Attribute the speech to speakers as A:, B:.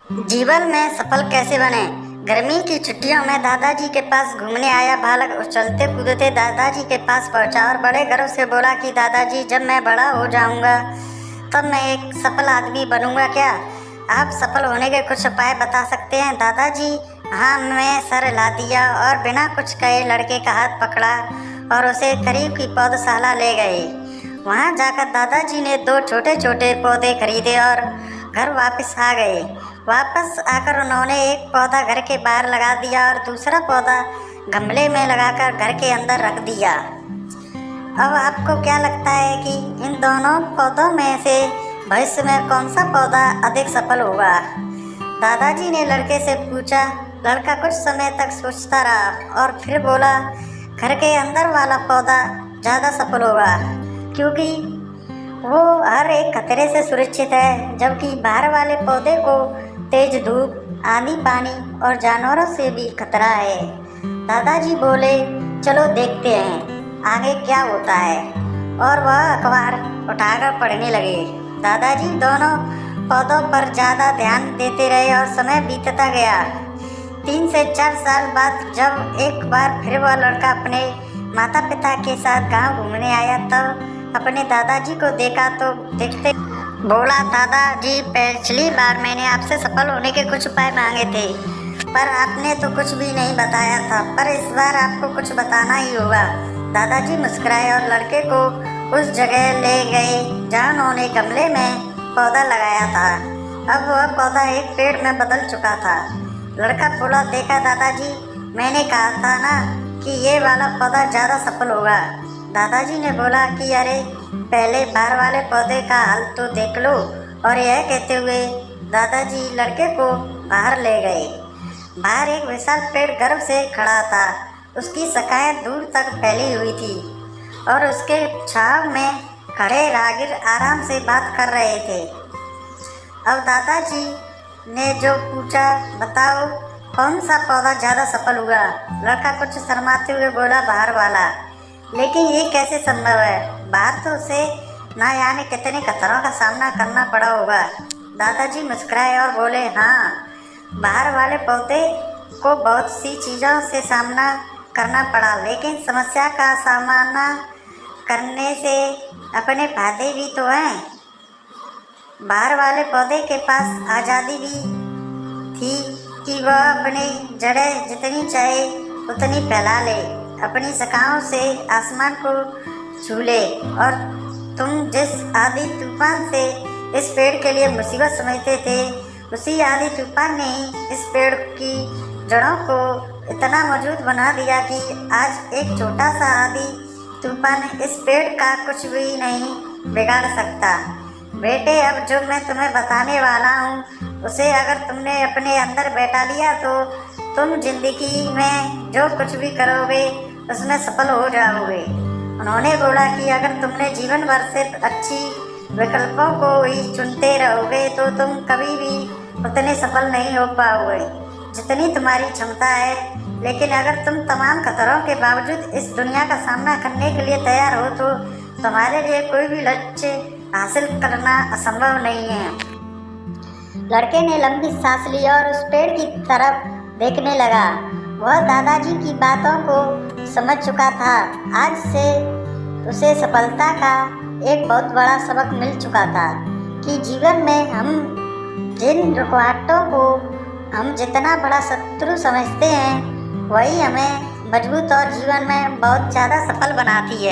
A: जीवन में सफल कैसे बने। गर्मी की छुट्टियों में दादाजी के पास घूमने आया बालक चलते कूदते दादाजी के पास पहुंचा और बड़े गर्व से बोला कि दादाजी, जब मैं बड़ा हो जाऊंगा तब मैं एक सफल आदमी बनूंगा। क्या आप सफल होने के कुछ उपाय बता सकते हैं? दादाजी हाँ, मैं सर हिला दिया और बिना कुछ कहे लड़के का हाथ पकड़ा और उसे करीब की पौधशाला ले गए। वहाँ जाकर दादाजी ने 2 छोटे छोटे पौधे खरीदे और घर वापस आ गए। वापस आकर उन्होंने एक पौधा घर के बाहर लगा दिया और दूसरा पौधा गमले में लगाकर घर के अंदर रख दिया। अब आपको क्या लगता है कि इन दोनों पौधों में से भविष्य में कौन सा पौधा अधिक सफल होगा? दादाजी ने लड़के से पूछा। लड़का कुछ समय तक सोचता रहा और फिर बोला, घर के अंदर वाला पौधा ज़्यादा सफल होगा, क्योंकि वो हर एक खतरे से सुरक्षित है, जबकि बाहर वाले पौधे को तेज धूप, आंधी, पानी और जानवरों से भी खतरा है। दादाजी बोले, चलो देखते हैं आगे क्या होता है, और वह अखबार उठाकर पढ़ने लगे। दादाजी दोनों पौधों पर ज़्यादा ध्यान देते रहे और समय बीतता गया। 3 से 4 साल बाद जब एक बार फिर वह लड़का अपने माता पिता के साथ गांव घूमने आया, तब अपने दादाजी को देखा तो देखते बोला, दादाजी, पिछली बार मैंने आपसे सफल होने के कुछ उपाय मांगे थे, पर आपने तो कुछ भी नहीं बताया था, पर इस बार आपको कुछ बताना ही होगा। दादाजी मुस्कुराए और लड़के को उस जगह ले गए जहाँ उन्होंने गमले में पौधा लगाया था। अब वह पौधा एक पेड़ में बदल चुका था। लड़का बोला, देखा दादाजी, मैंने कहा था ना कि ये वाला पौधा ज़्यादा सफल होगा। दादाजी ने बोला कि अरे, पहले बाहर वाले पौधे का हाल तो देख लो। और यह कहते हुए दादाजी लड़के को बाहर ले गए। बाहर एक विशाल पेड़ गर्व से खड़ा था। उसकी शाखाएं दूर तक फैली हुई थी और उसके छांव में खड़े राहगीर आराम से बात कर रहे थे। अब दादाजी ने जो पूछा, बताओ कौन सा पौधा ज़्यादा सफल हुआ? लड़का कुछ शर्माते हुए बोला, बाहर वाला। लेकिन ये कैसे संभव है? बाहर तो उसे ना जाने कितने खतरों का सामना करना पड़ा होगा। दादाजी मुस्कुराए और बोले, हाँ, बाहर वाले पौधे को बहुत सी चीज़ों से सामना करना पड़ा, लेकिन समस्या का सामना करने से अपने फायदे भी तो हैं। बाहर वाले पौधे के पास आज़ादी भी थी कि वह अपनी जड़ें जितनी चाहे उतनी फैला ले, अपनी शाखाओं से आसमान को छू ले। और तुम जिस आंधी तूफान से इस पेड़ के लिए मुसीबत समझते थे, उसी आंधी तूफान ने ही इस पेड़ की जड़ों को इतना मजबूत बना दिया कि आज एक छोटा सा आंधी तूफान इस पेड़ का कुछ भी नहीं बिगाड़ सकता। बेटे, अब जो मैं तुम्हें बताने वाला हूँ, उसे अगर तुमने अपने अंदर बैठा लिया तो तुम जिंदगी में जो कुछ भी करोगे उसमें सफल हो जाओगे। उन्होंने बोला कि अगर तुमने जीवन भर सिर्फ अच्छी विकल्पों को ही चुनते रहोगे तो तुम कभी भी उतने सफल नहीं हो पाओगे जितनी तुम्हारी क्षमता है। लेकिन अगर तुम तमाम खतरों के बावजूद इस दुनिया का सामना करने के लिए तैयार हो तो तुम्हारे लिए कोई भी लक्ष्य हासिल करना असंभव नहीं है। लड़के ने लंबी सांस ली और उस पेड़ की तरफ देखने लगा। वह दादाजी की बातों को समझ चुका था। आज से उसे सफलता का एक बहुत बड़ा सबक मिल चुका था कि जीवन में हम जिन रुकावटों को हम जितना बड़ा शत्रु समझते हैं, वही हमें मजबूत और जीवन में बहुत ज़्यादा सफल बनाती है।